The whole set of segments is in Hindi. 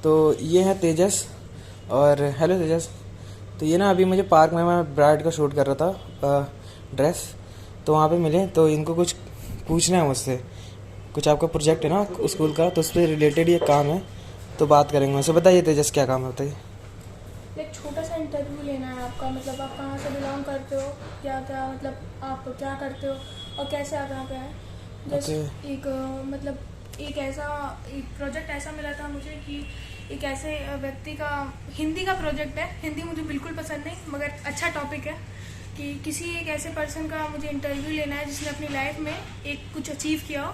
तो ये है तेजस और हेलो तेजस। तो ये ना अभी मुझे पार्क में मैं ब्राइड का शूट कर रहा था ड्रेस, तो वहाँ पे मिले, तो इनको कुछ पूछना है मुझसे। कुछ आपका प्रोजेक्ट है ना स्कूल का, तो उस पर रिलेटेड ये काम है, तो बात करेंगे मुझसे। बताइए तेजस क्या काम है, बताइए। एक छोटा सा इंटरव्यू लेना है आपका, मतलब आप कहाँ से बिलोंग करते हो, क्या क्या मतलब आप क्या करते हो और कैसे आप यहाँ पे आए। जस्ट एक मतलब एक प्रोजेक्ट ऐसा मिला था मुझे कि एक ऐसे व्यक्ति का हिंदी का प्रोजेक्ट है। हिंदी मुझे बिल्कुल पसंद नहीं, मगर अच्छा टॉपिक है कि किसी एक ऐसे पर्सन का मुझे इंटरव्यू लेना है जिसने अपनी लाइफ में एक कुछ अचीव किया हो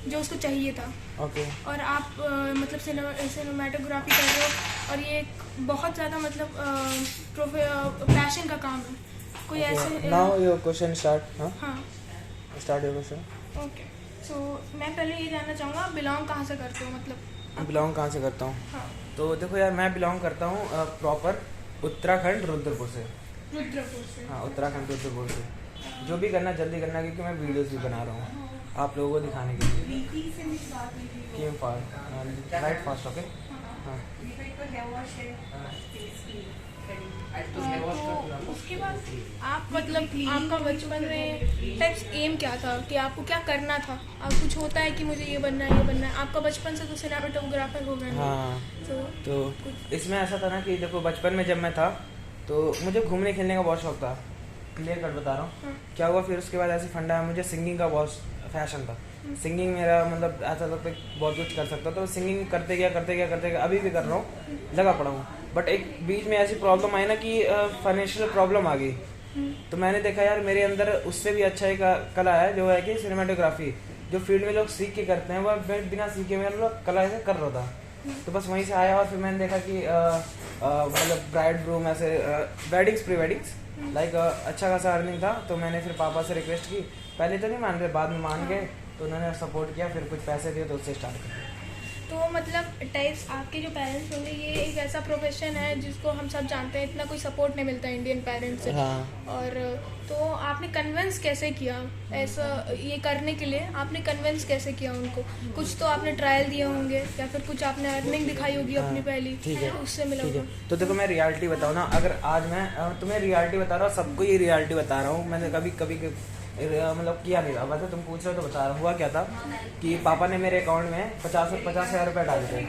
जो उसको चाहिए था। और आप मतलब सिनेमेटोग्राफी कर रहे हो और ये एक बहुत ज़्यादा मतलब पैशन का काम है। कोई ऐसे नाउ योर क्वेश्चन स्टार्ट। हाँ स्टार्ट योर क्वेश्चन। ओके। सो मैं पहले ये जानना चाहूँगा, आप बिलोंग कहाँ से करते हो, मतलब बिलोंग कहाँ से करता हूँ? हाँ। तो देखो यार, मैं बिलोंग करता हूँ प्रॉपर उत्तराखंड रुद्रपुर से। रुद्रपुर से? हाँ, उत्तराखंड रुद्रपुर से। जो भी करना जल्दी करना, क्योंकि मैं वीडियोस भी बना रहा हूँ आप लोगों को दिखाने के लिए। केम फास्ट, राइट फास्ट, ओके। हाँ, तो उसके बाद आप मतलब आपका बचपन में टाइप्स एम क्या था कि आपको क्या करना था? आप कुछ होता है कि मुझे ये बनना है, ये बनना है। आपका बचपन से तो सिनेमेटोग्राफर हो गया। हाँ। तो कुछ इसमें ऐसा था ना कि देखो, बचपन में जब मैं था तो मुझे घूमने खेलने का बहुत शौक था। क्लियर कट बता रहा हूँ। हाँ। क्या हुआ फिर उसके बाद ऐसे फंडा है, मुझे सिंगिंग का बहुत फैशन था। सिंगिंग मेरा मतलब ऐसा लगता है बहुत कुछ कर सकता, तो सिंगिंग करते गया अभी भी कर रहा हूँ, लगा पड़ा हूँ। बट एक बीच में ऐसी प्रॉब्लम आई ना कि फाइनेंशियल प्रॉब्लम आ गई। तो मैंने देखा यार, मेरे अंदर उससे भी अच्छा एक कला है जो है कि सिनेमाटोग्राफी। जो फील्ड में लोग सीख के करते हैं, वह बिना सीखे मैं लोग कला ऐसे कर रहा था। तो बस वहीं से आया और फिर मैंने देखा कि मतलब ब्राइड ग्रूम ऐसे वेडिंग्स प्री वेडिंग्स लाइक अच्छा खासा अर्निंग था। तो मैंने फिर पापा से रिक्वेस्ट की, पहले तो नहीं मान रहे, बाद में मान गए, तो उन्होंने सपोर्ट किया, फिर कुछ पैसे दिए तो उससे स्टार्ट किया। तो मतलब टाइप्स आपके जो पेरेंट्स होंगे, ये एक ऐसा प्रोफेशन है जिसको हम सब जानते हैं, इतना कोई सपोर्ट नहीं मिलता इंडियन पेरेंट्स से। हाँ। और तो आपने कन्विंस कैसे किया ऐसा ये करने के लिए? आपने कन्विंस कैसे किया उनको? कुछ तो आपने ट्रायल दिए होंगे या फिर कुछ आपने अर्निंग दिखाई होगी अपनी पहली, ठीक है, उससे मिला ठीक है। होगा। तो देखो, मैं रियलिटी बताऊँ ना, अगर आज मैं तुम्हें रियलिटी बता रहा हूँ, सबको ये रियलिटी बता रहा हूँ। मैंने कभी कभी मतलब किया नहीं था, वैसे तुम पूछ रहे हो तो बता रहा हूँ। हुआ क्या था कि पापा ने मेरे अकाउंट में 50,000 रुपये डाले थे।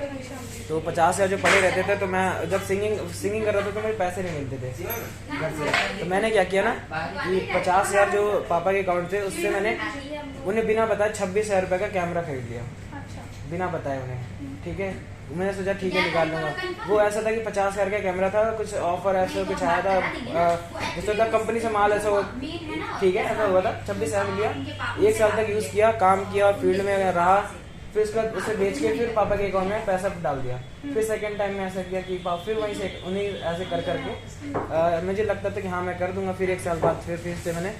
तो 50,000 जो पड़े रहते थे, तो मैं जब सिंगिंग कर रहा था तो मेरे पैसे नहीं मिलते थे घर से। तो मैंने क्या किया ना कि 50,000 जो पापा के अकाउंट थे, उससे मैंने उन्हें बिना बताए 26,000 रुपये का कैमरा खरीद लिया, बिना बताए उन्हें। ठीक है, मैंने सोचा ठीक है निकाल लूँगा। वो ऐसा था कि 50,000 का कैमरा था, कुछ ऑफर ऐसा कुछ आया था, जैसे कंपनी से माल ऐसा, ठीक है, ऐसा हुआ था। 26,000 लिया, 1 साल तक यूज़ किया, काम किया और फील्ड में रहा। फिर उसके बाद उसे बेच के फिर पापा के अकाउंट में पैसा डाल दिया। फिर सेकंड टाइम में ऐसा किया कि फिर वहीं से उन्हीं ऐसे कर करके मुझे लगता था कि हाँ मैं कर दूंगा। फिर 1 साल बाद फिर से मैंने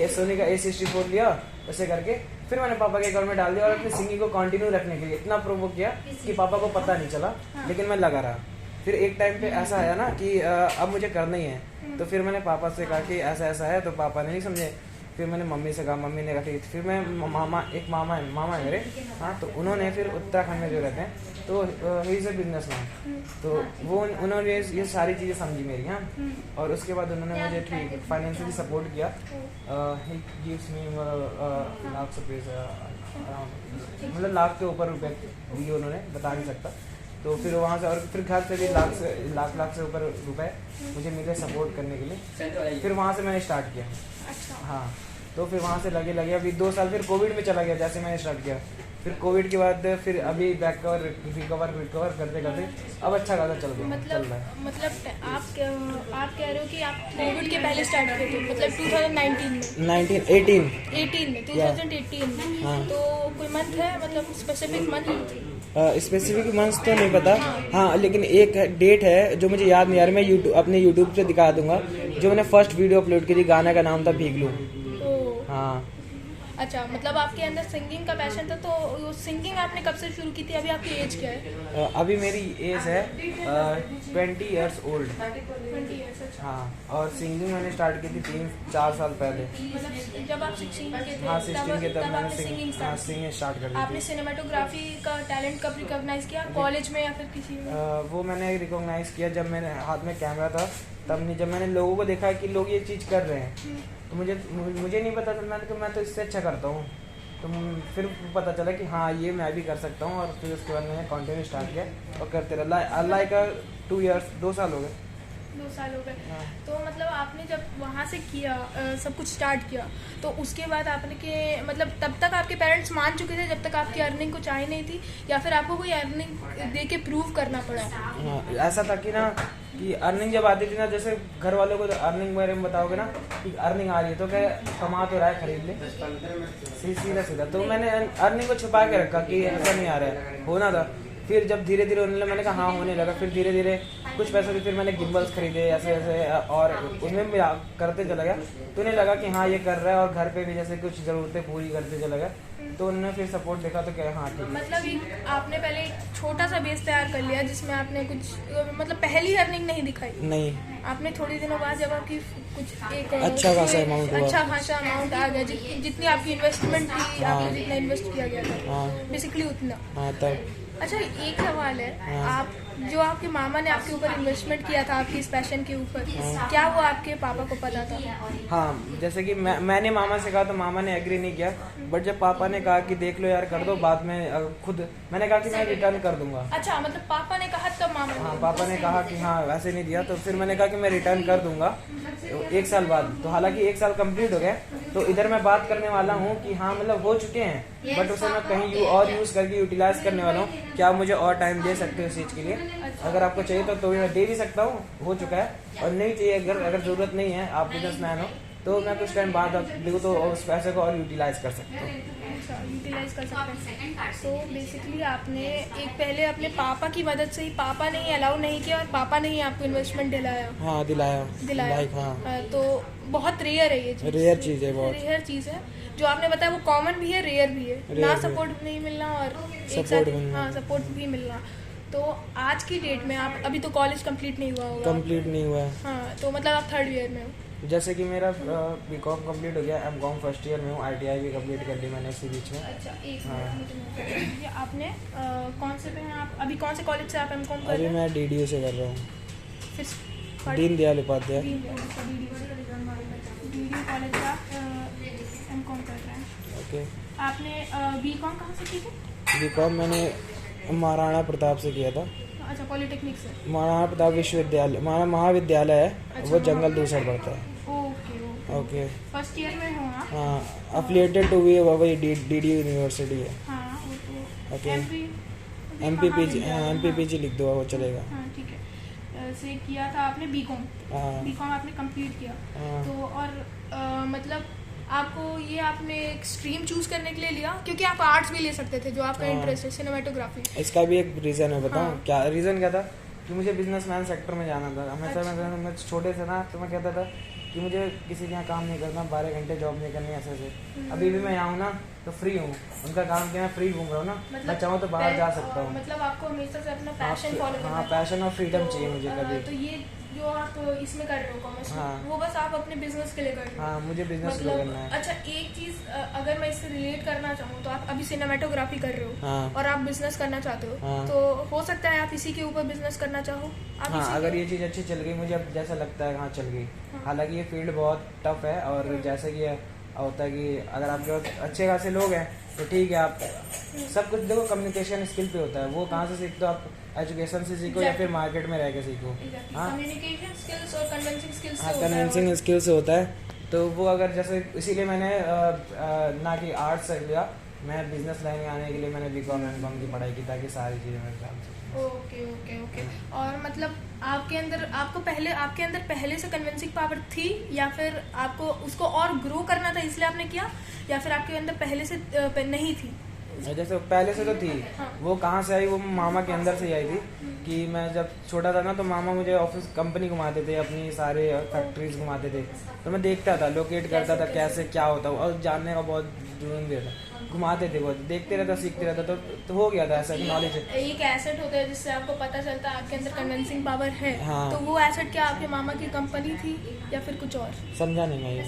सोनी का A64 लिया, ऐसे करके फिर मैंने पापा के अकाउंट में डाल दिया। और अपनी सिंगिंग को कंटिन्यू रखने के लिए इतना प्रोवोक किया कि पापा को पता नहीं चला, लेकिन मैं लगा रहा। फिर एक टाइम पे ऐसा आया ना कि अब मुझे करना ही है। तो फिर मैंने पापा से कहा कि ऐसा ऐसा है, तो पापा ने नहीं समझे। फिर मैंने मम्मी से कहा, मम्मी ने कहा ठीक। फिर मैं मामा है मेरे, हाँ, तो उन्होंने फिर उत्तराखंड में जो रहते हैं, तो he is a business man, तो वो उन्होंने ये सारी चीज़ें समझी मेरी। हाँ, और उसके बाद उन्होंने मुझे ठीक फाइनेंशियली सपोर्ट किया। ही गिव्स मी लाख रुपये, मतलब लाख के ऊपर रुपए दिए उन्होंने, बता नहीं सकता। तो फिर वहाँ से और फिर घर से भी लाख से ऊपर रुपए मुझे मिले सपोर्ट करने के लिए। फिर वहाँ से मैंने स्टार्ट किया। अच्छा। हाँ, तो फिर वहाँ से लगे अभी 2 साल फिर कोविड में चला गया जैसे मैंने स्टार्ट किया। फिर कोविड के बाद फिर अभी बैक रिकवर करते अब अच्छा खासा चल रहा है। मतलब आप कह रहे हो कि आप कोविड के पहले स्टार्ट किए थे, मतलब 2018 में 2018 में। हाँ। तो कोई मंथ है, मतलब स्पेसिफिक मंथ? स्पेसिफिक मंथ तो नहीं पता। हाँ, लेकिन एक डेट है जो मुझे याद नहीं आ रही, मैं अपने यूट्यूब पे दिखा दूंगा। जो मैंने फर्स्ट वीडियो अपलोड की थी, गाना का नाम था भीगलू। हाँ, अच्छा, मतलब आपके अंदर सिंगिंग का पैशन था, तो सिंगिंग आपने कब से शुरू की थी? अभी आपकी एज क्या है? अभी मेरी एज है 20 ईयर्स ओल्ड। 20 ईयर्स। अच्छा। हाँ, और सिंगिंग मैंने स्टार्ट की थी 3-4 साल पहले। मतलब जब आप 16 के थे, हाँ 16 के तब मैंने आपने सिंगिंग सिंगिंग स्टार्ट कर दी आपने थी। सिनेमेटोग्राफी का टैलेंट कब रिकॉग्नाइज किया? कॉलेज में या फिर किसी में? वो मैंने रिकॉग्नाइज किया जब मेरे हाथ में कैमरा था, तब नहीं, जब मैंने लोगों को देखा कि लोग ये चीज़ कर रहे हैं, तो मुझे नहीं पता था, मैंने कहा मैं तो इससे अच्छा करता हूँ। तो फिर पता चला कि हाँ ये मैं भी कर सकता हूँ, और फिर उसके बाद मैंने कंटिन्यू स्टार्ट किया और करते रहा। लाइक 2 ईयर्स, 2 साल हो गए। 2 साल हो गए। हाँ। तो मतलब आपने जब वहाँ से किया, सब कुछ स्टार्ट किया, तो उसके बाद आपने के मतलब तब तक आपके पेरेंट्स मान चुके थे जब तक आपकी अर्निंग कुछ आई नहीं थी, या फिर आपको कोई अर्निंग दे के प्रूव करना पड़ा? हाँ, ऐसा था कि ना कि अर्निंग जब आती थी ना, जैसे घर वालों को तो अर्निंग बारे में बताओगे ना कि अर्निंग आ रही है तो क्या कमा तो रहा है, खरीद ले, सीधा सीधा। तो मैंने अर्निंग को छुपा के रखा कि ऐसा नहीं आ रहा है, होना था। फिर जब धीरे धीरे होने लगा, मैंने कहा हाँ होने लगा, फिर धीरे धीरे कुछ पैसों की फिर मैंने गिम्बल्स खरीदे ऐसे ऐसे, और उनमें भी करते चला गया। तो उन्हें लगा कि हाँ ये कर रहा है, और घर पे भी जैसे कुछ ज़रूरतें पूरी करते चला गया, तो उन्होंने फिर सपोर्ट देखा तो क्या हाँ ठीक है। मतलब आपने पहले एक छोटा सा बेस तैयार कर लिया जिसमें आपने कुछ मतलब पहली अर्निंग नहीं दिखाई? नहीं, आपने थोड़ी दिनों बाद जब आपकी कुछ एक अच्छा खासा अमाउंट हुआ, अच्छा खासा अमाउंट आ गया, जितनी आपकी इन्वेस्टमेंट थी, आपने जितना इन्वेस्ट किया गया था, हाँ बेसिकली उतना। हाँ तब। अच्छा, एक सवाल है, हाँ। आप जो आपके मामा ने आपके ऊपर इन्वेस्टमेंट किया था आपकी इस पैशन के ऊपर, क्या वो आपके पापा को पता था? हाँ, जैसे कि मैंने मामा से कहा तो मामा ने एग्री नहीं किया, बट जब पापा ने कहा कि देख लो यार कर दो, बाद में खुद मैंने कहा कि मैं रिटर्न कर दूंगा। अच्छा, मतलब पापा ने कहा तब मामा ने? हाँ, पापा ने कहा कि हाँ वैसे नहीं दिया, तो फिर मैंने कहा कि मैं रिटर्न कर दूंगा 1 साल बाद। तो हालांकि 1 साल कंप्लीट हो गया, तो इधर मैं बात करने वाला हूँ कि हाँ मतलब हो चुके हैं, बट उसे मैं कहीं और यूज़ करके यूटिलाइज करने वाला हूँ। क्या आप मुझे और टाइम दे सकते हो इस चीज़ के लिए? अगर आपको चाहिए तो मैं दे भी सकता हूँ, हो चुका है। और नहीं चाहिए, अगर ज़रूरत नहीं है, आप बिजनेसमैन हो, तो मैं कुछ टाइम बाद देखो तो उस पैसे को और यूटिलाइज कर सकता हूँ। अच्छा, यूटिलाइज कर सकते हैं। तो बेसिकली आपने एक पहले अपने पापा की मदद से ही, पापा ने ही अलाउ नहीं किया और पापा ने ही आपको इन्वेस्टमेंट दिलाया? हाँ दिलाया। लाइक हाँ, तो बहुत रेयर है ये चीज़, रेयर चीज़ है, बहुत रेयर चीज़ है। जो आपने बताया वो कॉमन भी है, रेयर भी है, ना सपोर्ट नहीं मिलना और एक साथ हाँ सपोर्ट भी मिलना। तो आज की डेट में आप, अभी तो कॉलेज कंप्लीट नहीं हुआ होगा? कंप्लीट नहीं हुआ है। हाँ, तो मतलब आप 3rd ईयर में हो? जैसे कि मेरा बीकॉम कंप्लीट हो गया, एमकॉम फर्स्ट ईयर में हूँ, ITI भी कंप्लीट कर ली मैंने इसी बीच में। अच्छा, एक हाँ। मिनट, ये आपने कौन से पे हैं आप अभी, कौन से कॉलेज से आप एमकॉम कर अभी रहे हैं? मैं DDU से कर रहा हूँ, फिर दीनदयाल उपाध्याय। DDU कॉलेज से आप एमकॉम कर रहे हैं। ओके। आपने बीकॉम कहाँ से की थी? बीकॉम मैंने महाराणा प्रताप से किया था। अच्छा, पॉलिटेक्निक से? महाराणा प्रताप विश्वविद्यालय, महाविद्यालय है। अच्छा, वो जंगल दूसरा पड़ता है। Okay okay. फर्स्ट ईयर में हो आप? हाँ, अफिलिएटेड टू भी वही DDU यूनिवर्सिटी है। हाँ, वो तो ओके। MPPG MPPG लिख दो, वो चलेगा। हाँ ठीक है। से किया था आपने बीकॉम? हाँ बीकॉम आपने कंप्लीट किया। हाँ। तो और मतलब आपको ये आपने एक स्ट्रीम चूज करने के लिए लिया, क्योंकि आप आर्ट्स भी ले सकते थे, जो आपका हाँ। इंटरेस्ट है सिनेमेटोग्राफी? इसका भी एक रीज़न है, बताऊँ? हाँ। क्या रीज़न क्या था कि मुझे बिजनेसमैन सेक्टर में जाना था हमेशा। अच्छा। मैं छोटे से ना, तो मैं कहता था कि मुझे किसी के यहाँ काम नहीं करना, 12 घंटे जॉब नहीं करनी, ऐसे ऐसे। अभी भी मैं यहाँ हूँ ना तो फ्री हूँ, उनका काम किया, मैं फ्री घूम रहा हूँ ना, मैं चाहूँ तो बाहर जा सकता हूँ। मतलब आपको हमेशा से अपना पैशन फॉलो करना हाँ, है। पैशन और फ्रीडम चाहिए मुझे कभी। तो ये जो आप इसमें कर रहे हो कॉमर्स में, हाँ। वो बस आप अपने बिजनेस के लिए कर रहे हो? हाँ, मुझे बिजनेस मतलब करना है। अच्छा, एक चीज अगर मैं इससे रिलेट करना चाहूँ, तो आप अभी सिनेमेटोग्राफी कर रहे हो हाँ। और आप बिजनेस करना चाहते हो, हाँ। तो हो सकता है आप इसी के ऊपर बिजनेस करना चाहो? आप हाँ, इसी अगर के- ये चीज़ अच्छी चल गई, मुझे अब जैसा लगता है हाँ चल गई। हाँ। हालांकि ये फील्ड बहुत टफ है, और जैसे कि होता है कि अगर आपके पास अच्छे खासे लोग हैं तो ठीक है, आप सब कुछ देखो कम्युनिकेशन स्किल पे होता है। वो कहाँ से सीखते हो आप? एजुकेशन से सीखो या फिर मार्केट में रह के सीखो। हाँ, कम्युनिकेशन स्किल्स और कन्विंसिंग स्किल्स से हाँ, होता है कन्विंसिंग स्किल से होता है। तो वो अगर जैसे, इसीलिए मैंने ना कि आर्ट्स से लिया, मैं बिजनेस लाइन में आने के लिए मैंने बीकॉम एमकॉम की पढ़ाई की, ताकि सारी चीज़ें मैं जान सकूँ। Okay okay okay. और मतलब आपके अंदर आपके अंदर पहले से कन्विंसिंग पावर थी, या फिर आपको उसको और ग्रो करना था इसलिए आपने किया, या फिर आपके अंदर पहले से नहीं थी जैसे पहले से तो थी, हाँ। वो कहाँ से आई, वो मामा के अंदर से ही आई थी। कि मैं जब छोटा था ना तो मामा मुझे ऑफिस कंपनी घुमाते थे, अपनी सारे फैक्ट्रीज घुमाते थे, तो मैं देखता था, लोकेट करता था कैसे क्या होता है, और जानने का बहुत जुनून भी था। घुमाते थे, बहुत देखते रहता, सीखते रहता, तो हो गया था ऐसा नॉलेज। एक एसेट होता है जिससे आपको पता चलता है आपके अंदर कन्विंसिंग पावर है। हाँ। तो वो एसेट क्या आपके मामा की कंपनी थी या फिर कुछ और? समझा नहीं मैं ये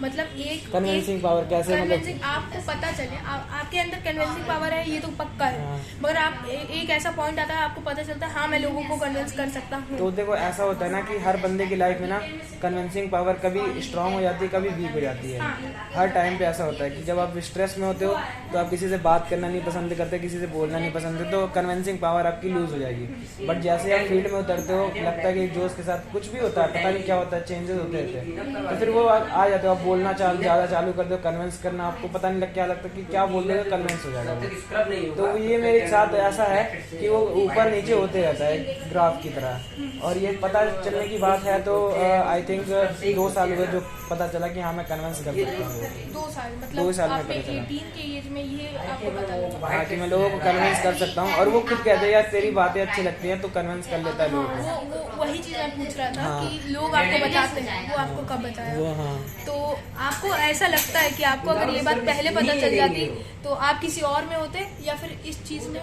मतलब एक कन्विंसिंग पावर कैसे, मतलब कन्विंसिंग आपको पता चले आपके अंदर कन्विंसिंग पावर है, ये तो पक्का है। हाँ। मगर आप एक ऐसा पॉइंट आता है आपको पता चलता है हाँ मैं लोगों को कन्विंस कर सकता हूँ। तो देखो ऐसा होता है ना कि हर बंदे की लाइफ में ना कन्विंसिंग पावर कभी स्ट्रांग हो जाती है, कभी वीक हो जाती है। हर टाइम पे ऐसा होता है कि जब आप स्ट्रेस में होते हो तो आप किसी से बात करना नहीं पसंद करते, किसी से बोलना नहीं पसंद है, तो कन्विंसिंग पावर आपकी लूज हो जाएगी। बट जैसे आप फील्ड में उतरते हो, लगता है कि जोश के साथ कुछ भी होता है, पता नहीं क्या होता है, चेंजेस होते रहते हैं, तो फिर वो आ जाते हो, आप बोलना ज़्यादा चालू कर दो, कन्विंस करना, आपको पता नहीं क्या लगता कि क्या बोल देगा, कन्विंस हो जाएगा वो। तो ये मेरे साथ ऐसा है कि वो ऊपर नीचे होते रहता है ग्राफ की तरह। और ये पता चलने की बात है तो आई थिंक 2 साल हुए जो पता चला कि हाँ मैं कन्विंस कर सकता हूँ। 2 साल 2 मतलब साल में आपने पता चला। 18 के एज में ये आपको पता लगा। हाँ कि मैं लोगों को कन्विंस कर सकता हूँ, और वो खुद कहते हैं यार तेरी बातें अच्छी लगती हैं, तो कन्विंस कर लेता है लोगों को। वो वही चीज मैं पूछ रहा था हाँ। कि लोग आपको बताते हैं, वो आपको कब बताया? वो हाँ तो आपको ऐसा लगता है कि आपको अगर ये बात पहले पता चल जाती तो आप किसी और में होते या फिर इस चीज में?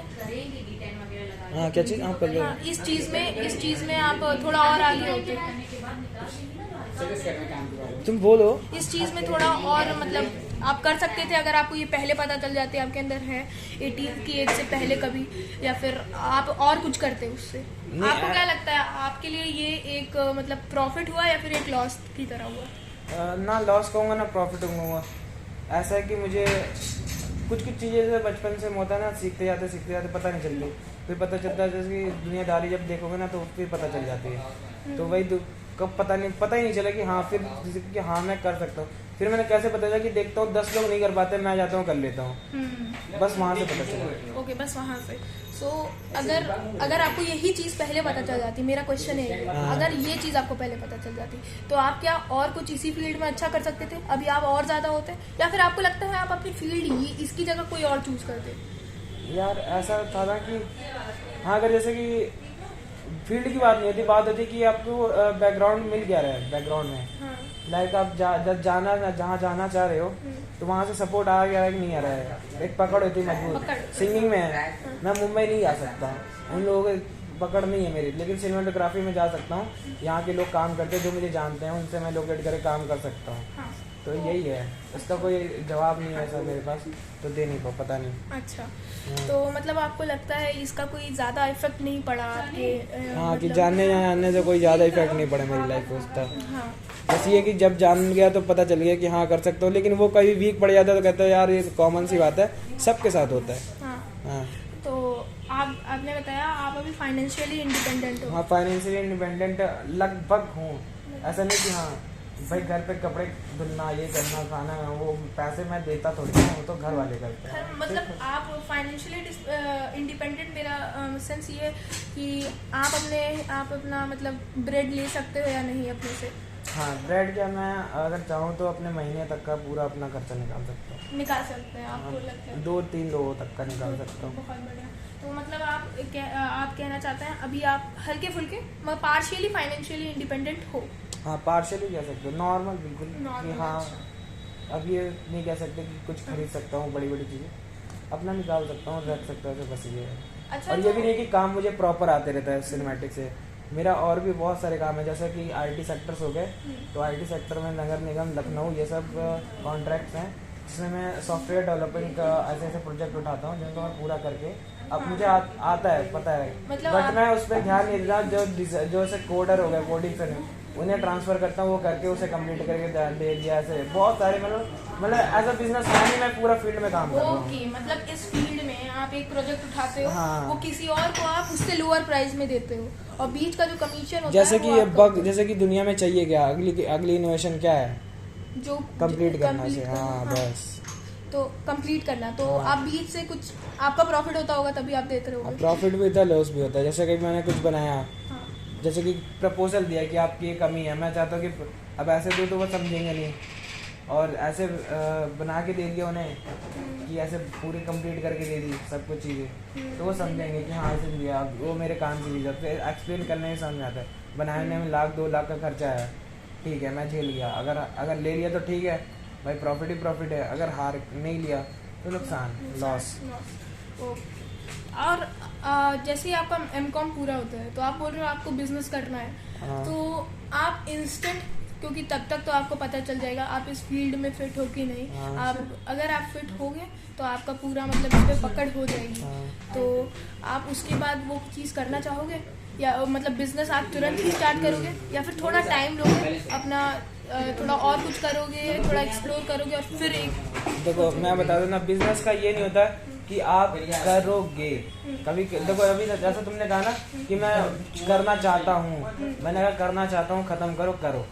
हाँ क्या चीज़ आप कर हाँ, इस चीज में आप थोड़ा और आगे होते, तुम बोलो। इस चीज में थोड़ा और मतलब आप कर सकते थे अगर आपको ये पहले पता चल जाते आपके अंदर है 18 की एज से पहले कभी, या फिर आप और कुछ करते उससे? आपको क्या लगता है आपके लिए ये एक मतलब प्रॉफिट हुआ या फिर एक लॉस की तरह हुआ? ना लॉस कहूँगा ना प्रॉफिट कहूँगा। ऐसा है कि मुझे कुछ चीज़ें से बचपन से होता है ना, सीखते जाते पता नहीं चलती, फिर पता चलता है जैसे कि दुनियादारी जब देखोगे ना तो फिर पता चल जाती है। तो वही कब पता ही नहीं चला कि हाँ, फिर कि हाँ मैं कर सकता हूँ। फिर मैंने कैसे पता चला कि देखता हूँ 10 लोग नहीं कर पाते, मैं जाता हूँ कर लेता हूँ, बस वहाँ से पता चला। ओके, बस वहाँ से। सो अगर आपको यही चीज़ पहले पता चल जाती, मेरा क्वेश्चन है अगर ये चीज़ आपको पहले पता चल जाती तो आप क्या और कुछ इसी फील्ड में अच्छा कर सकते थे? अभी आप और ज़्यादा होते, या फिर आपको लगता है आप अपनी फील्ड इसकी जगह कोई और चूज करते? यार ऐसा था ना कि हाँ, अगर जैसे कि फील्ड की बात नहीं होती, बात होती कि आपको बैकग्राउंड मिल गया है, बैकग्राउंड में लाइक आप जब जहाँ जाना चाह रहे हो तो वहाँ से सपोर्ट आ गया है कि नहीं आ रहा है, एक पकड़ होती है मजबूत। सिंगिंग में है, मैं मुंबई नहीं जा सकता, उन लोगों को पकड़ नहीं है मेरी, लेकिन सिनेमेटोग्राफी में जा सकता हूँ। यहाँ के लोग काम करते हैं जो मुझे जानते हैं, उनसे मैं लोकेट करके काम कर सकता हूँ। तो यही है, इसका कोई जवाब नहीं है ऐसा मेरे पास, तो दे नहीं पता नहीं। अच्छा, तो मतलब आपको लगता है इसका कोई ज़्यादा इफेक्ट नहीं पड़ा आपके? हाँ मतलब, कि जानने से कोई ज़्यादा इफेक्ट नहीं पड़ा मेरी लाइफ में उसका। हाँ, बस ये कि जब जान गया तो पता चल गया कि हाँ कर सकता हूँ, लेकिन वो कभी वीक पड़ जाता है तो कहता है यार ये कॉमन सी बात है, सबके साथ होता है। हाँ। हाँ तो आपने बताया आप अभी फाइनेंशियली इंडिपेंडेंट हो। हाँ, फाइनेंशियली इंडिपेंडेंट लगभग हूँ। ऐसा नहीं कि हाँ भाई घर पे कपड़े धुलना, ये करना, खाना, वो पैसे मैं देता थोड़ी ना, वो तो घर वाले करते हैं। मतलब आप फाइनेंशियली इंडिपेंडेंट, मेरा सेंस ये कि आप अपना मतलब ब्रेड ले सकते हो या नहीं अपने से? हाँ, ब्रेड क्या, मैं अगर चाहूँ तो अपने महीने तक का पूरा अपना खर्चा निकाल सकता हूँ। निकाल सकते हैं, आपको लगता है? 2-3 लोगों तक का निकाल सकता हूँ। बहुत बढ़िया। तो मतलब आप कहना चाहते हैं अभी आप हल्के फुल्के मगर पार्शियली फाइनेंशियली इंडिपेंडेंट हो? हाँ, पार्शियली कह सकते हो, नॉर्मल बिल्कुल Normal, कि हाँ अच्छा। अब ये नहीं कह सकते कि कुछ खरीद सकता हूँ बड़ी चीज़ें, अपना निकाल सकता हूँ, रख सकता हूँ, बस ये है। अच्छा, और ये भी नहीं कि काम मुझे प्रॉपर आते रहता है सिनेमैटिक से, मेरा और भी बहुत सारे काम है, जैसे कि आईटी सेक्टर्स हो गए, तो आईटी सेक्टर में नगर निगम लखनऊ ये सब कॉन्ट्रैक्ट्स हैं जिसमें मैं सॉफ्टवेयर डेवलपिंग का ऐसे प्रोजेक्ट उठाता हूँ जिनको मैं पूरा करके अब मुझे आता है, पता है, मतलब बट मैं उस पर ध्यान नहीं देता। जो ऐसे कोडर हो गए, कोडिंग से उन्हें ट्रांसफर करता हूँ, वो करके उसे कंप्लीट करके दे दिया। ऐसे बहुत सारे मतलब एज अ बिजनेस मैन ही मैं पूरा फील्ड में काम कर रहा हूँ। ओके, मतलब इस फील्ड में आप एक प्रोजेक्ट उठाते हो, हाँ। वो किसी और को आप उससे लोअर प्राइस में देते हो, और बीच का जो कमीशन होता जैसे है कि वो ये आपका बग, जैसे कि दुनिया में चाहिए क्या, अगली इनोवेशन क्या है, जो कंप्लीट करना से। हाँ हाँ। बस, तो कंप्लीट करना, तो आप बीच से कुछ आपका प्रॉफिट होता होगा तभी आप देते रहोगे। प्रॉफिट भी होता है, लॉस भी होता है। जैसे कि मैंने कुछ बनाया, हाँ। जैसे कि प्रपोजल दिया कि आपकी ये कमी है, मैं चाहता हूँ कि अब ऐसे दो तो वो समझेंगे नहीं, और ऐसे बना के दे दिया उन्हें कि ऐसे पूरी कंप्लीट करके दे दी सब कुछ चीज़ें, तो वो समझेंगे कि हाँ ऐसे दिया, वो मेरे कान से ली जाते, एक्सप्लेन करने में समझ आता है। बनाने में 1-2 लाख का खर्चा है, ठीक है मैं झेल लिया, अगर ले लिया तो ठीक है भाई, प्रॉफिट ही प्रॉफिट है, अगर हार नहीं लिया तो नुकसान, लॉस। और जैसे ही आपका एमकॉम पूरा होता है तो आप बोल रहे हो आपको बिजनेस करना है, हाँ। तो आप इंस्टेंट, क्योंकि तब तक तो आपको पता चल जाएगा आप इस फील्ड में फिट हो कि नहीं। हाँ। आप अगर आप फिट होगे तो आपका पूरा मतलब इस पे पकड़ हो जाएगी। हाँ। तो आप उसके बाद वो चीज़ करना चाहोगे, या मतलब बिजनेस आप तुरंत ही स्टार्ट करोगे, या फिर थोड़ा टाइम लोगे अपना, थोड़ा और कुछ करोगे, थोड़ा एक्सप्लोर करोगे और फिर एक। देखो मैं बता दूं ना, बिजनेस का ये नहीं होता कि आप करोगे कभी। देखो अभी जैसा तुमने कहा ना कि मैं करना चाहता हूँ, मैंने कहा करना चाहता हूँ, खत्म करो करो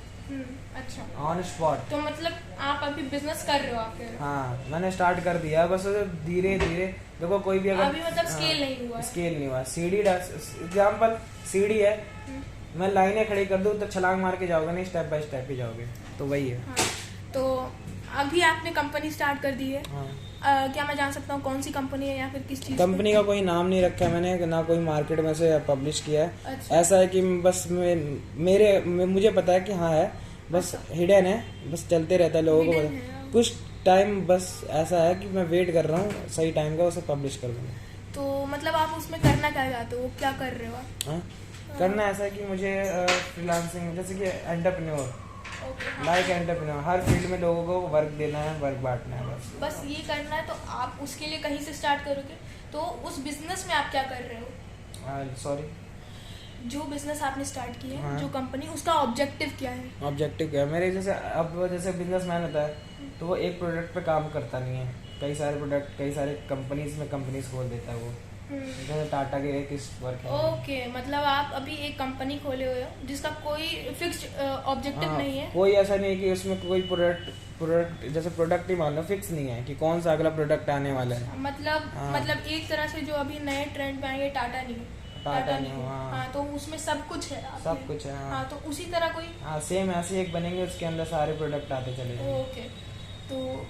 अच्छा, ऑन स्पॉट। तो मतलब आप अभी बिजनेस कर रहे हो आपके? हाँ मैंने स्टार्ट कर दिया, बस धीरे धीरे। देखो कोई भी अगर अभी मतलब स्केल नहीं हुआ? स्केल नहीं हुआ। सीढ़ी एग्जाम्पल सीढ़ी है, मैं लाइनें खड़ी कर दूँ तो छलांग मार के जाओगे नहीं, स्टेप बाय स्टेप ही जाओगे, तो वही है। हाँ, तो अभी आपने कंपनी स्टार्ट कर दी है। हाँ। क्या मैं जान सकता हूँ कौन सी कंपनी है या फिर किस चीज़? कंपनी का कोई नाम नहीं रखा है मैंने, ना कोई मार्केट में से पब्लिश किया है। अच्छा। ऐसा है कि बस मुझे पता है कि हाँ है, बस हिडन है, बस चलते रहता है, लोगों को Hidden पता है। कुछ टाइम। बस ऐसा है कि मैं वेट कर रहा हूँ सही टाइम का, उसे पब्लिश कर दूँगा। तो मतलब आप उसमें करना क्या चाहते हो, क्या कर रहे हो आप? हाँ, करना ऐसा है कि मुझे फ्रीलांसिंग, जैसे कि एंटरप्रेन्योर, ओके, लाइक एंटरप्रेन्योर, हर फील्ड में लोगों को वर्क देना है, वर्क बांटना है, बस ये करना है। तो आप उसके लिए कहीं से स्टार्ट करोगे, तो उस बिजनेस में आप क्या कर रहे हो? सॉरी, जो बिजनेस आपने स्टार्ट की है, हाँ। जो कंपनी, उसका ऑब्जेक्टिव क्या है? ऑब्जेक्टिव क्या है मेरे? जैसे बिजनेसमैन होता है तो वो एक प्रोडक्ट पे काम करता नहीं है, कई सारे प्रोडक्ट, कई सारे कंपनीज खोल देता है वो। जैसे टाटा के एक वर्क है। ओके, मतलब आप अभी एक कंपनी खोले हुए हो जिसका कोई फिक्स्ड ऑब्जेक्टिव हाँ, नहीं है। कोई ऐसा नहीं है कि उसमें कोई प्रोडक्ट जैसे प्रोडक्ट ही मान लो फिक्स नहीं है कि कौन सा अगला प्रोडक्ट आने वाला है। मतलब हाँ। मतलब एक तरह से जो अभी नए ट्रेंड पे आएंगे, टाटा नहीं, हाँ। हाँ, तो उसमें सब कुछ है आपके। सब कुछ है, हाँ। हाँ, तो उसी तरह कोई। हाँ सेम ऐसे एक बनेंगे, उसके अंदर सारे प्रोडक्ट आते चले जाएंगे। ओके, तो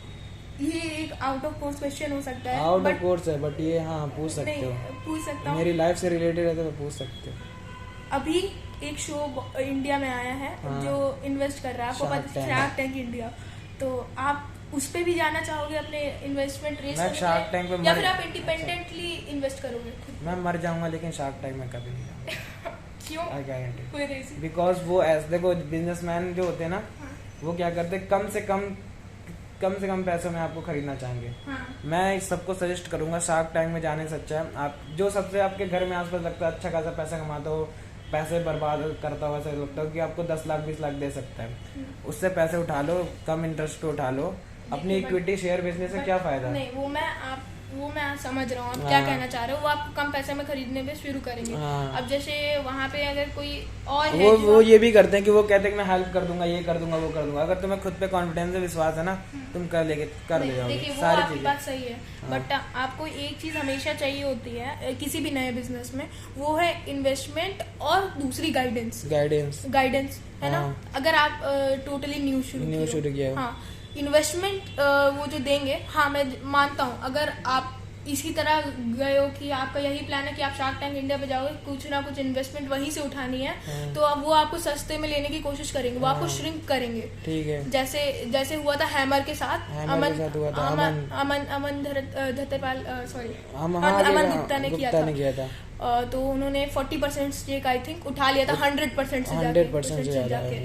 ये एक आउट ऑफ कोर्स क्वेश्चन हो सकता है, आउट ऑफ but कोर्स है, बट ये हाँ पूछ सकते नहीं, हो, पूछ सकता हूँ। मेरी लाइफ से रिलेटेड है तो पूछ सकते हो। अभी एक शो इंडिया में आया है, हाँ। जो इन्वेस्ट कर रहा है, आपको Shark पता है, Tank। Shark tank India. तो आप उस पे भी जाना चाहोगे अपने इन्वेस्टमेंट रेस मैं Shark Tank पे या फिर आप इंडिपेंडेंटली इन्वेस्ट करोगे खुद? मैं मर जाऊंगा लेकिन शार्क टैंक में कभी नहीं जाऊंगा। क्यों, आई गारंटी, कोई रीजन? बिकॉज वो ऐसे, देखो बिजनेसमैन जो होते हैं ना, वो क्या करते हैं, कम से कम पैसों में आपको खरीदना चाहेंगे। हाँ। मैं सबको सजेस्ट करूंगा शार्क टैंक में जाने से अच्छा है आप जो सबसे आपके घर में आसपास लगता है अच्छा खासा पैसा कमाता हो, पैसे बर्बाद करता हुआ ऐसा लगता हो कि आपको 10 लाख 20 लाख दे सकता है, उससे पैसे उठा लो, कम इंटरेस्ट पे उठा लो। अपनी इक्विटी शेयर बेचने से क्या फायदा? नहीं, वो मैं आज समझ रहा हूँ आप हाँ। क्या कहना चाह रहे हो। वो आपको कम पैसे में खरीदने में शुरू करेंगे। हाँ। अब जैसे वहाँ पे अगर कोई और है वो ये भी करते हैं कि वो कहते हैं कि मैं हेल्प कर दूंगा, ये कर दूंगा, वो कर दूंगा। अगर तुम्हें खुद पे कॉन्फिडेंस है, विश्वास है ना, तुम कर ले जाओगे देखिए, वो सारी आपकी चीजें। बात सही है, बट आपको एक चीज हमेशा चाहिए होती है किसी भी नए बिजनेस में, वो है इन्वेस्टमेंट और दूसरी गाइडेंस है ना। हाँ। अगर आप टोटली न्यू शुरू किया हो। हाँ, इन्वेस्टमेंट वो जो देंगे, हाँ मैं मानता हूँ, अगर आप इसी तरह गए हो कि आपका यही प्लान है कि आप शार्क टैंक इंडिया पे जाओगे, कुछ ना कुछ इन्वेस्टमेंट वहीं से उठानी है, तो अब वो आपको सस्ते में लेने की कोशिश करेंगे, वो आपको श्रिंक करेंगे। ठीक है, जैसे हुआ था हैमर के साथ, अमन गुप्ता ने किया था। तो उन्होंने 40% स्टेक आई थिंक उठा लिया था 100% से जाके।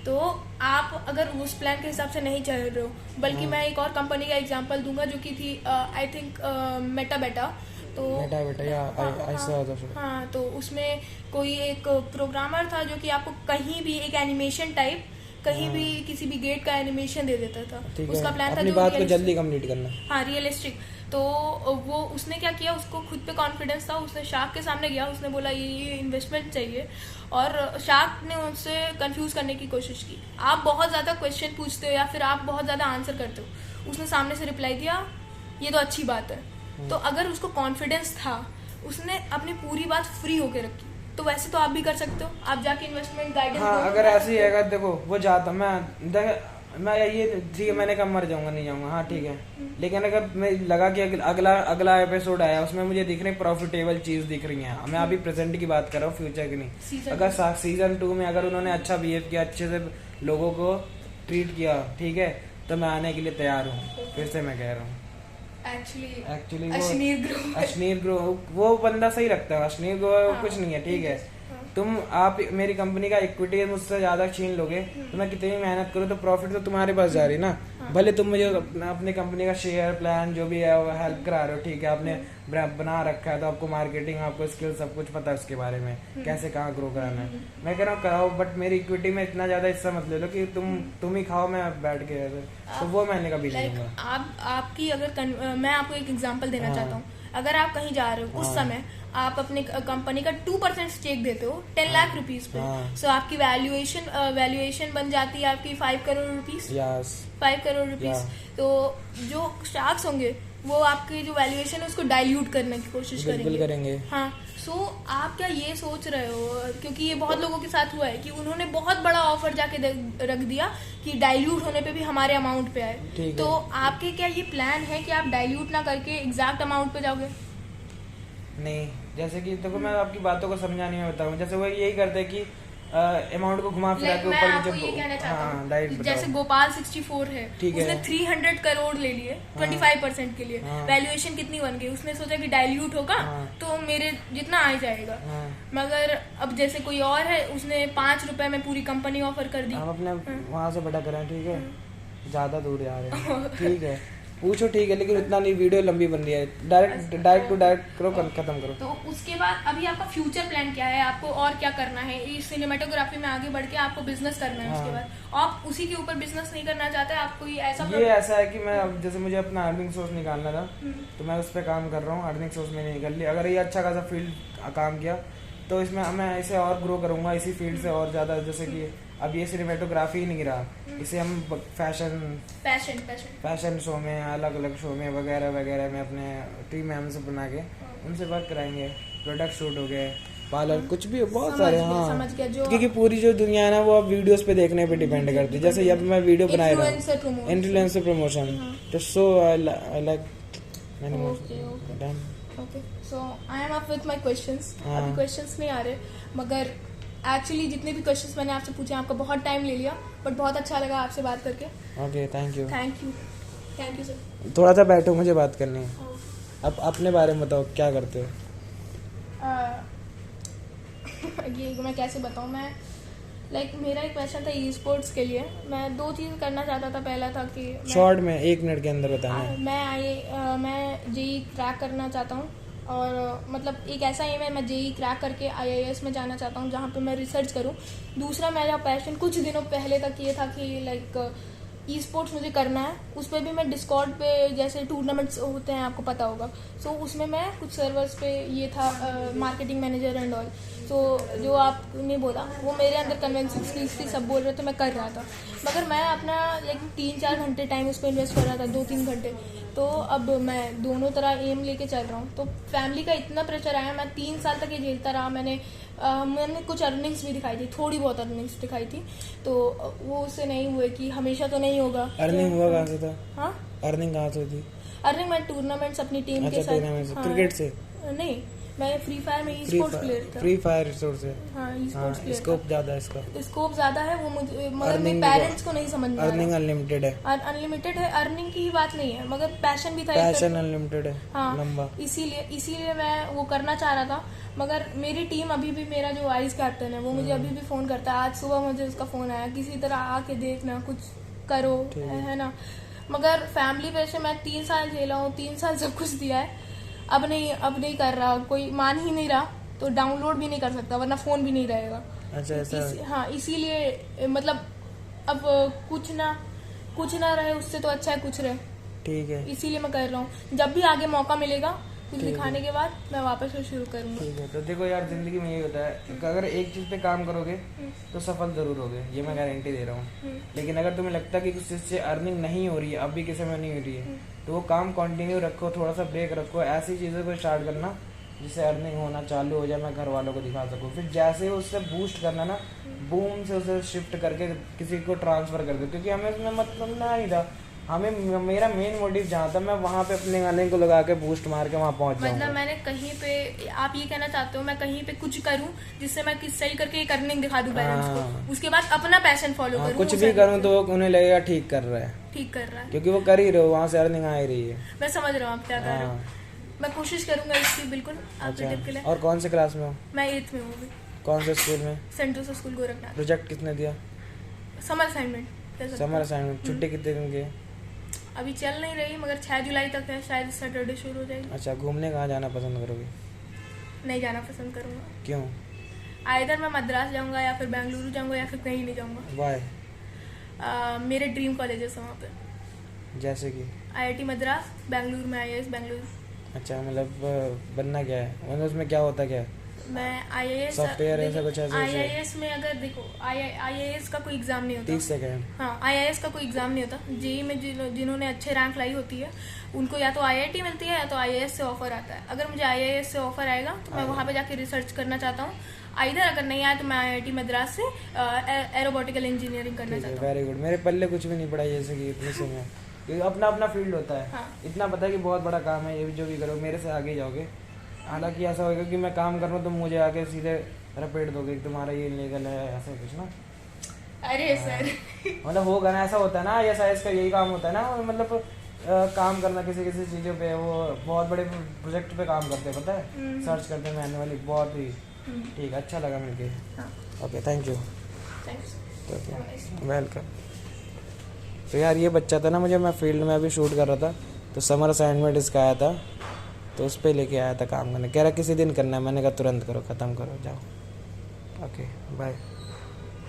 तो आप अगर उस प्लान के हिसाब से नहीं चल रहे हो, बल्कि मैं एक और कंपनी का एग्जांपल दूंगा जो कि थी आई थिंक मेटा बेटा। तो हाँ, तो उसमें कोई एक प्रोग्रामर था जो कि आपको कहीं भी एक एनिमेशन टाइप, कहीं भी किसी भी गेट का एनिमेशन दे देता था। उसका प्लान था अपनी बात को जल्दी कंप्लीट करना। हाँ, रियलिस्टिक। तो वो उसने क्या किया, उसको खुद पे कॉन्फिडेंस था, उसने शार्क के सामने गया, उसने बोला ये इन्वेस्टमेंट चाहिए, और शार्क ने उससे कंफ्यूज करने की कोशिश की। आप बहुत ज़्यादा क्वेश्चन पूछते हो या फिर आप बहुत ज़्यादा आंसर करते हो, उसने सामने से रिप्लाई दिया, ये तो अच्छी बात है। तो अगर उसको कॉन्फिडेंस था, उसने अपनी पूरी बात फ्री होके रखी। तो वैसे तो आप भी कर सकते हो, आप जाके इन्वेस्टमेंट गाइडेंस। हाँ, अगर ऐसे ही है, देखो वो जाता, मैं मैं ये ठीक है, मैंने कहा मर जाऊंगा नहीं जाऊंगा, हाँ ठीक है, लेकिन अगर मैं लगा कि अगला अगला एपिसोड आया उसमें मुझे दिख रही प्रॉफिटेबल चीज दिख रही है, मैं अभी प्रेजेंट की बात कर रहा हूँ, फ्यूचर की नहीं। अगर सीजन 2 में अगर उन्होंने अच्छा बिहेव किया, अच्छे से लोगों को ट्रीट किया, ठीक है, तो मैं आने के लिए तैयार हूँ। फिर से मैं कह रहा हूँ एक्चुअली अश्नीर ग्रो वो बंदा सही रखता है, अश्नीर ग्रो कुछ नहीं है, ठीक है। तुम आप मेरी कंपनी का इक्विटी मुझसे ज्यादा छीन लोगे तो मैं कितनी मेहनत करूँ तो प्रॉफिट तो तुम्हारे पास जा रही ना। भले तुम मुझे अपने कंपनी का शेयर प्लान जो भी है वो हेल्प करा रहे हो, ठीक है, आपने बना रखा है तो आपको मार्केटिंग, आपको स्किल सब कुछ पता है उसके बारे में, कैसे कहाँ ग्रो कराना है। मैं कह रहा हूँ कराओ, बट मेरी इक्विटी में इतना ज्यादा हिस्सा मत ले लो कि तुम ही खाओ मैं बैठ के, तो वो मैंने कभी नहीं दूंगा। आपकी अगर मैं आपको एक एग्जांपल देना चाहता हूँ, अगर आप कहीं जा रहे हो उस समय आप अपने कंपनी का 2% स्टेक देते हो 10 लाख रुपीस पे, सो आपकी वैल्यूएशन बन जाती है आपकी 5 करोड़ रुपीस, 5 करोड़ रुपीस। तो जो स्टार्क्स होंगे वो आपकी जो वैल्यूएशन है उसको डाइल्यूट करने की कोशिश करेंगे। हाँ, सो आप क्या ये सोच रहे हो, क्योंकि ये बहुत लोगों के साथ हुआ है कि उन्होंने बहुत बड़ा ऑफर जाके रख दिया कि डाइल्यूट होने पे भी हमारे अमाउंट पे आए, तो आपके क्या ये प्लान है कि आप डाइल्यूट ना करके एग्जैक्ट अमाउंट पे जाओगे? नहीं, जैसे कि देखो मैं आपकी बातों को समझाने में बताऊं, जैसे वो यही करते हैं कि अमाउंट को घुमा फिरा के ऊपर नीचे। ये कहना चाहता हूँ जैसे गोपाल 64 है, उसने 300 करोड़ ले लिए 25% के लिए, वैल्यूएशन कितनी बन गई, उसने सोचा कि डाइल्यूट होगा तो मेरे जितना आ जाएगा, मगर अब जैसे कोई और है उसने 5 रुपए में पूरी कंपनी ऑफर कर दी। हम अपने वहाँ से भटक रहे हैं, ठीक है, ज्यादा दूर जा रहे हैं, ठीक है, पूछो ठीक है, लेकिन इतना नहीं, वीडियो लंबी बन रही है, डायरेक्ट टू डायरेक्ट करो, खत्म करो। तो उसके बाद अभी आपका फ्यूचर प्लान क्या है, आपको और क्या करना है? इस सिनेमेटोग्राफी में आगे बढ़ के आपको बिजनेस करना है, उसके बाद आप उसी के ऊपर बिजनेस नहीं करना चाहते? आपको ये ऐसा है कि मैं जैसे मुझे अपना अर्निंग सोर्स निकालना था तो मैं उस पर काम कर रहा हूँ, अर्निंग सोर्स मैंने निकाल लिया। अगर ये अच्छा खासा फील्ड काम किया तो इसमें मैं इसे और ग्रो करूंगा इसी फील्ड से और ज्यादा, जैसे कि अब ये सिनेमेटोग्राफी ही नहीं रहा, इसे हम फैशन शो में, अलग अलग शो में वगैरह वगैरह में अपने टीम मेंबर से बना के उनसे वर्क कराएंगे, प्रोडक्ट शूट हो गए, पार्लर, कुछ भी बहुत सारे। हाँ, क्योंकि पूरी जो दुनिया है ना वो अब वीडियोस पे देखने पे डिपेंड करती है। जैसे अब मैं वीडियो बना रहा हूँ, इन्फ्लुएंसर प्रमोशन, तो so I like okay, so I am up with my questions. अभी क्वेश्चंस नहीं आ रहे, मगर एक्चुअली जितने भी क्वेश्चंस मैंने आपसे पूछे आपका बहुत टाइम ले लिया, बट बहुत अच्छा लगा आपसे बात करके। Okay, thank you sir. थोड़ा सा बैठो, मुझे बात करनी है। अब अपने बारे में बताओ, क्या करते हो? ये मैं कैसे बताऊँ, मैं मेरा एक पैशन था ई स्पोर्ट्स के लिए। मैं 2 चीज़ करना चाहता था। पहला था कि शॉर्ट में 1 मिनट के अंदर बताना। मैं जेई क्रैक करना चाहता हूँ, और मतलब एक ऐसा एम है, मैं जेई क्रैक करके IAS में जाना चाहता हूँ जहाँ पे मैं रिसर्च करूँ। दूसरा मेरा पैशन कुछ दिनों पहले तक ये था कि ई स्पोर्ट्स मुझे करना है। उस पर भी मैं डिस्कॉर्ड पे जैसे टूर्नामेंट्स होते हैं, आपको पता होगा, सो उसमें मैं कुछ सर्वर्स पे ये था मार्केटिंग मैनेजर एंड ऑल। तो जो आपने बोला वो मेरे अंदर कन्वेंसिंग स्किल्स थी, सब बोल रहे थे, मैं कर रहा था, मगर मैं अपना 3-4 घंटे टाइम उस पर इन्वेस्ट कर रहा था, 2-3 घंटे। तो अब मैं दोनों तरह एम लेके चल रहा हूँ। तो फैमिली का इतना प्रेशर आया, मैं 3 साल तक ये झेलता रहा। मैंने कुछ अर्निंग्स भी दिखाई थी, थोड़ी बहुत अर्निंग्स दिखाई थी, तो वो उससे नहीं हुए कि हमेशा तो नहीं होगा। अर्निंग हुआ कहाँ से था? हाँ, अर्निंग कहाँ से थी? अर्निंग मैं टूर्नामेंट्स अपनी टीम के साथ। क्रिकेट से नहीं, मैं फ्री फायर में ई स्पोर्ट्स प्लेयर था। फ्री फायर रिसोर्स है। हाँ, ई स्पोर्ट्स प्लेयर। स्कोप ज्यादा है इसका, स्कोप ज्यादा है। वो मुझे, मगर मेरे पेरेंट्स को नहीं समझ में आ रहा। अर्निंग अनलिमिटेड है। अनलिमिटेड है, अर्निंग की ही बात नहीं है, मगर पैशन भी था। पैशन अनलिमिटेड है। हाँ, लंबा। इसीलिए मैं वो करना चाह रहा था। मगर मेरी टीम अभी भी, मेरा जो वाइस कैप्टन है वो मुझे अभी भी फोन करता है। आज सुबह मुझे उसका फोन आया, किसी तरह आके देखना, कुछ करो, है ना। मगर फैमिली प्रेशर मैं 3 साल झेला हूँ, 3 साल सब कुछ दिया है। अब नहीं कर रहा, कोई मान ही नहीं रहा, तो डाउनलोड भी नहीं कर सकता, वरना फोन भी नहीं रहेगा। अच्छा, ऐसा। हाँ, इसीलिए मतलब अब कुछ ना रहे, उससे तो अच्छा है कुछ रहे। ठीक है, इसीलिए मैं कर रहा हूँ। जब भी आगे मौका मिलेगा कुछ दिखाने के बाद मैं वापस से शुरू करूँगा। ठीक है। तो देखो यार, जिंदगी में ये होता है कि अगर एक चीज पे काम करोगे तो सफल जरूर होगे, ये मैं गारंटी दे रहा हूँ। लेकिन अगर तुम्हें लगता है कि किसी से अर्निंग नहीं हो रही है, अब भी किसी में नहीं हो रही है, तो वो काम कंटिन्यू रखो, थोड़ा सा ब्रेक रखो, ऐसी चीज़ों को स्टार्ट करना जिससे अर्निंग होना चालू हो जाए, मैं घर वालों को दिखा सकूँ। फिर जैसे उससे बूस्ट करना ना, बूम से उसे शिफ्ट करके किसी को ट्रांसफ़र कर दो, क्योंकि हमें उसमें मतलब नहीं था। हमें मेरा मेन मोटिव जहाँ था मैं वहाँ पे अपने गाने को लगा के बूस्ट मार के वहाँ पहुँच मतलब जाऊँगा। मैंने कहीं पे, आप ये कहना चाहते हो मैं कहीं पे कुछ करूं जिससे मैं किस सही करके ये करने दिखा दूं पेरेंट्स हाँ। को, उसके बाद अपना पैशन फॉलो हाँ, करूं, कुछ उस भी अर्निंग करूँ से। तो वो उन्हें लगेगा ठीक कर रहा है, ठीक कर रहा है। क्योंकि वो कर ही रहे हो, वहाँ से अर्निंग आ ही रही है। मैं समझ रहा हूँ आप क्या कर रहे हो। हाँ। मैं कोशिश करूंगा इसकी बिल्कुल आपके टिप के लिए। अच्छा, और कौन से क्लास में हो? मैं 8th में हूँ अभी, कौन से स्कूल में? Saint Joseph school Gorakhnath. Project किसने दिया? समर असाइनमेंट कह सकते समर हो। असाइनमेंट। छुट्टी कितने दिन की है? अभी चल नहीं रही, मगर 6 जुलाई तक है, शायद सैटरडे शुरू हो जाएगी। अच्छा, घूमने कहाँ जाना पसंद करोगे? नहीं जाना पसंद करूंगा। क्यों? आइदर मैं मद्रास जाऊंगा या फिर बेंगलुरु जाऊंगा या फिर कहीं नहीं जाऊंगा। वाई? मेरे ड्रीम कॉलेजेस हैं वहाँ पे, जैसे कि? IIT मद्रास, बेंगलुरु में IIS बेंगलुरु। अच्छा, मतलब बनना क्या है, मतलब उसमें क्या होता क्या है? मैं IAS Software ऐसा कुछ ऐसा कुछ है? IAS में अगर देखो IAS का कोई एग्जाम नहीं होता। 30 सेकेंड। हाँ, IAS का कोई एग्जाम नहीं होता। जेई में जिन्होंने अच्छे रैंक लाई होती है उनको या तो IIT मिलती है या तो IAS से ऑफर आता है। अगर मुझे IAS से ऑफर आएगा तो मैं वहाँ पे जाके रिसर्च करना चाहता हूँ। आइधर अगर नहीं आया तो मैं IIT मद्रास से एरोबॉटिकल इंजीनियरिंग करना ठीक है, चाहता हूँ। Very good. मेरे पल्ले कुछ भी नहीं पड़ा जैसे कि इतने से में, क्योंकि अपना अपना फील्ड होता है। हाँ। इतना पता है कि बहुत बड़ा काम है, ये भी जो भी करो मेरे से आगे ही जाओगे। हालांकि ऐसा होगा कि मैं काम कर रहा हूँ तो मुझे आके सीधे रपेट दोगे कि तुम्हारा ये इलीगल है, ऐसा कुछ ना। अरे सर मतलब होगा ना, ऐसा होता है ना, ऐसा इसका यही काम होता है ना, मतलब काम करना किसी किसी चीज़ों पे। वो बहुत बड़े प्रोजेक्ट पे काम करते हैं, पता है, सर्च करते हैं मैनुअली, बहुत ही। ठीक है, अच्छा लगा मिलके। हाँ, okay, thank you. Thanks. Welcome. तो यार ये बच्चा था ना, मुझे, मैं फील्ड में अभी शूट कर रहा था तो समर असाइनमेंट इसका आया था, तो उस पर लेके आया था काम करने। कह रहा किसी दिन करना है, मैंने कहा तुरंत करो, ख़त्म करो, जाओ। Okay, bye.